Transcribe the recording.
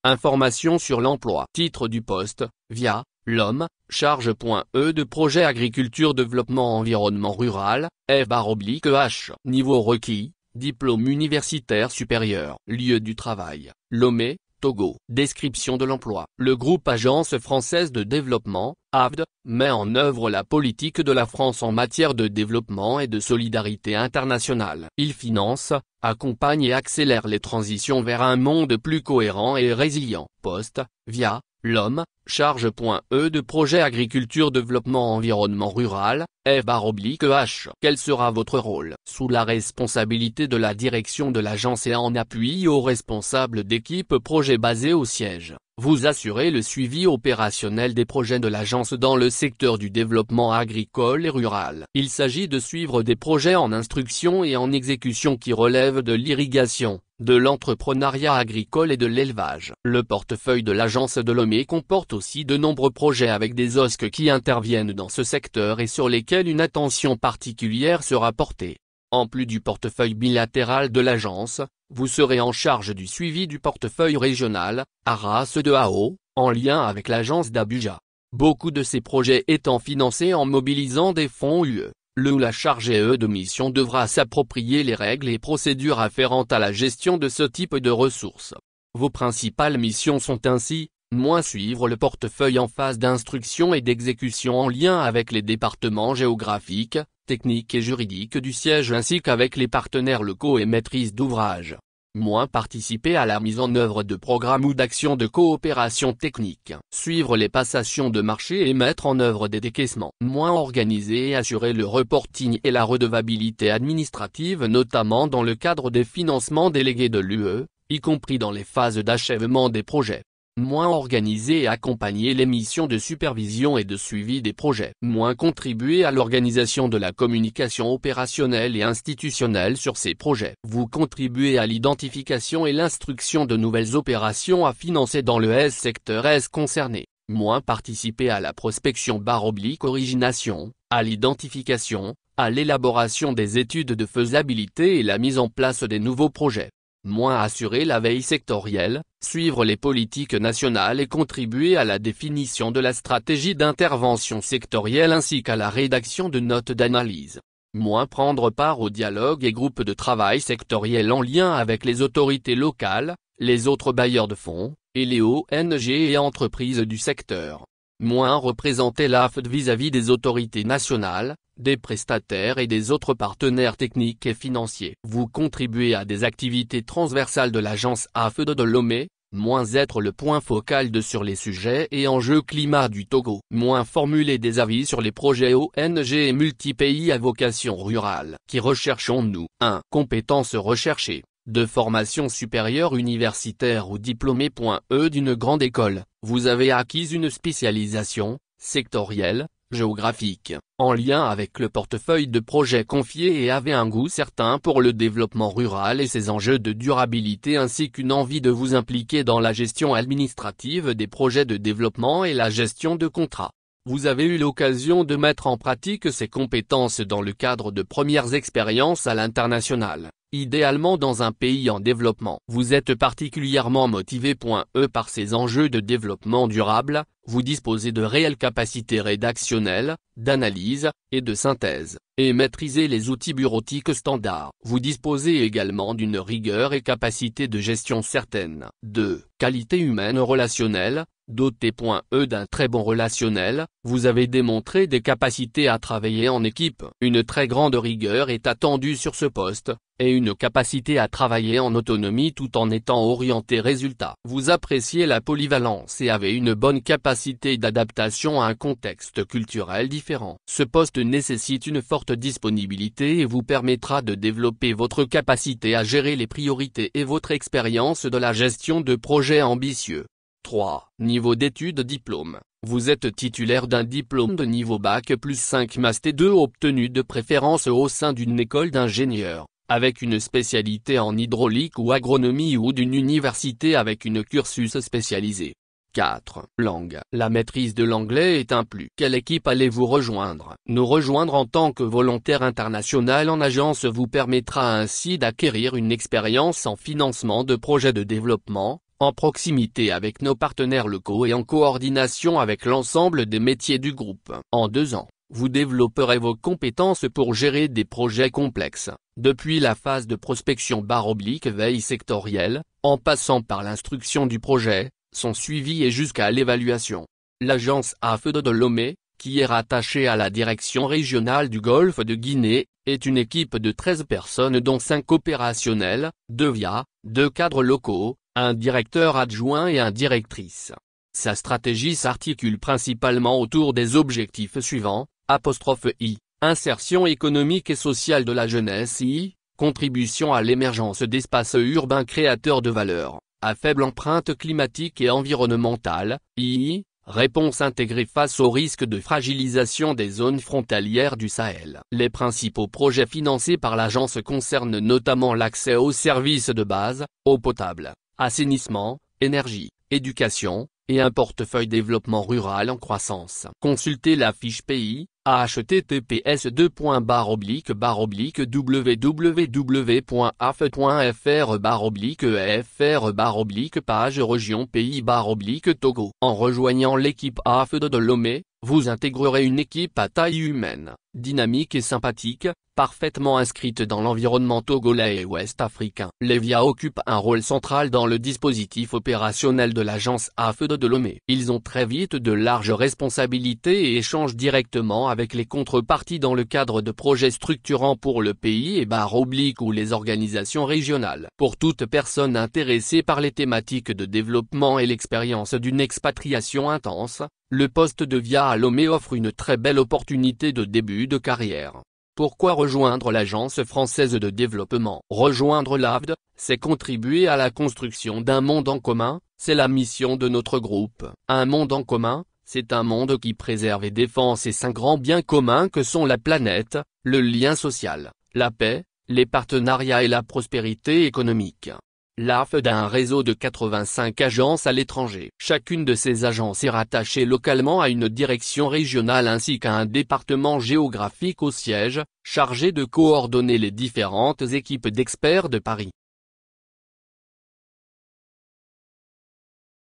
Informations sur l'emploi. Titre du poste, via, l'homme, charge.e de projet agriculture développement environnement rural, F/H. Niveau requis, diplôme universitaire supérieur. Lieu du travail, Lomé, Togo. Description de l'emploi. Le groupe Agence française de développement, AFD, met en œuvre la politique de la France en matière de développement et de solidarité internationale. Il finance, accompagne et accélère les transitions vers un monde plus cohérent et résilient. Poste, via, l'homme, charge.e de projet agriculture développement environnement rural, F/H. Quel sera votre rôle? Sous la responsabilité de la direction de l'agence et en appui aux responsables d'équipe projet basés au siège, vous assurez le suivi opérationnel des projets de l'agence dans le secteur du développement agricole et rural. Il s'agit de suivre des projets en instruction et en exécution qui relèvent de l'irrigation, de l'entrepreneuriat agricole et de l'élevage. Le portefeuille de l'agence de Lomé comporte aussi de nombreux projets avec des OSC qui interviennent dans ce secteur et sur lesquels une attention particulière sera portée. En plus du portefeuille bilatéral de l'agence, vous serez en charge du suivi du portefeuille régional, ARAS de AO, en lien avec l'agence d'Abuja. Beaucoup de ces projets étant financés en mobilisant des fonds UE. Le ou la chargée de mission devra s'approprier les règles et procédures afférentes à la gestion de ce type de ressources. Vos principales missions sont ainsi, suivre le portefeuille en phase d'instruction et d'exécution en lien avec les départements géographiques, techniques et juridiques du siège ainsi qu'avec les partenaires locaux et maîtrise d'ouvrage. Participer à la mise en œuvre de programmes ou d'actions de coopération technique. Suivre les passations de marché et mettre en œuvre des décaissements. Organiser et assurer le reporting et la redevabilité administrative notamment dans le cadre des financements délégués de l'UE, y compris dans les phases d'achèvement des projets. Organiser et accompagner les missions de supervision et de suivi des projets. Contribuer à l'organisation de la communication opérationnelle et institutionnelle sur ces projets. Vous contribuez à l'identification et l'instruction de nouvelles opérations à financer dans le secteur concerné. Participer à la prospection/origination, à l'identification, à l'élaboration des études de faisabilité et la mise en place des nouveaux projets. Assurer la veille sectorielle, suivre les politiques nationales et contribuer à la définition de la stratégie d'intervention sectorielle ainsi qu'à la rédaction de notes d'analyse. Prendre part au dialogue et groupes de travail sectoriels en lien avec les autorités locales, les autres bailleurs de fonds, et les ONG et entreprises du secteur. Représenter l'AFD vis-à-vis des autorités nationales, des prestataires et des autres partenaires techniques et financiers. Vous contribuez à des activités transversales de l'agence AFD de Lomé, être le point focal sur les sujets et enjeux climat du Togo. Formuler des avis sur les projets ONG et multi-pays à vocation rurale. Qui recherchons-nous? 1. Compétences recherchées. De formation supérieure universitaire ou diplômé. D'une grande école, vous avez acquis une spécialisation, sectorielle, géographique, en lien avec le portefeuille de projets confiés et avez un goût certain pour le développement rural et ses enjeux de durabilité ainsi qu'une envie de vous impliquer dans la gestion administrative des projets de développement et la gestion de contrats. Vous avez eu l'occasion de mettre en pratique ces compétences dans le cadre de premières expériences à l'international, idéalement dans un pays en développement. Vous êtes particulièrement motivé. Par ces enjeux de développement durable, vous disposez de réelles capacités rédactionnelles, d'analyse, et de synthèse, et maîtrisez les outils bureautiques standards. Vous disposez également d'une rigueur et capacité de gestion certaines. 2. Qualité humaine relationnelle. Doté. D'un très bon relationnel, vous avez démontré des capacités à travailler en équipe. Une très grande rigueur est attendue sur ce poste, et une capacité à travailler en autonomie tout en étant orienté résultat. Vous appréciez la polyvalence et avez une bonne capacité d'adaptation à un contexte culturel différent. Ce poste nécessite une forte disponibilité et vous permettra de développer votre capacité à gérer les priorités et votre expérience de la gestion de projets ambitieux. 3. Niveau d'études diplôme. Vous êtes titulaire d'un diplôme de niveau Bac plus 5 Master 2 obtenu de préférence au sein d'une école d'ingénieurs, avec une spécialité en hydraulique ou agronomie ou d'une université avec une cursus spécialisé. 4. Langue. La maîtrise de l'anglais est un plus. Quelle équipe allez-vous rejoindre? Nous rejoindre en tant que volontaire international en agence vous permettra ainsi d'acquérir une expérience en financement de projets de développement, en proximité avec nos partenaires locaux et en coordination avec l'ensemble des métiers du groupe. En 2 ans, vous développerez vos compétences pour gérer des projets complexes, depuis la phase de prospection/veille sectorielle, en passant par l'instruction du projet, son suivi et jusqu'à l'évaluation. L'agence AFE de Lomé, qui est rattachée à la direction régionale du Golfe de Guinée, est une équipe de 13 personnes dont 5 opérationnels, 2 VIA, 2 cadres locaux, un directeur adjoint et une directrice. Sa stratégie s'articule principalement autour des objectifs suivants, I, insertion économique et sociale de la jeunesse I, contribution à l'émergence d'espaces urbains créateurs de valeur, à faible empreinte climatique et environnementale, II, réponse intégrée face au risque de fragilisation des zones frontalières du Sahel. Les principaux projets financés par l'agence concernent notamment l'accès aux services de base, eau potable, assainissement, énergie, éducation, et un portefeuille développement rural en croissance. Consultez la fiche pays, https://www.afe.fr/fr/page région pays/Togo. En rejoignant l'équipe AFE de Lomé, vous intégrerez une équipe à taille humaine, dynamique et sympathique, parfaitement inscrite dans l'environnement togolais et ouest-africain. Les VIA occupent un rôle central dans le dispositif opérationnel de l'agence AFE de Lomé. Ils ont très vite de larges responsabilités et échangent directement avec les contreparties dans le cadre de projets structurants pour le pays ou les organisations régionales. Pour toute personne intéressée par les thématiques de développement et l'expérience d'une expatriation intense, le poste de VIA à Lomé offre une très belle opportunité de début de carrière. Pourquoi rejoindre l'Agence française de développement? Rejoindre l'AFD, c'est contribuer à la construction d'un monde en commun, c'est la mission de notre groupe. Un monde en commun, c'est un monde qui préserve et défend ces 5 grands biens communs que sont la planète, le lien social, la paix, les partenariats et la prospérité économique. L'AFD a un réseau de 85 agences à l'étranger. Chacune de ces agences est rattachée localement à une direction régionale ainsi qu'à un département géographique au siège, chargé de coordonner les différentes équipes d'experts de Paris.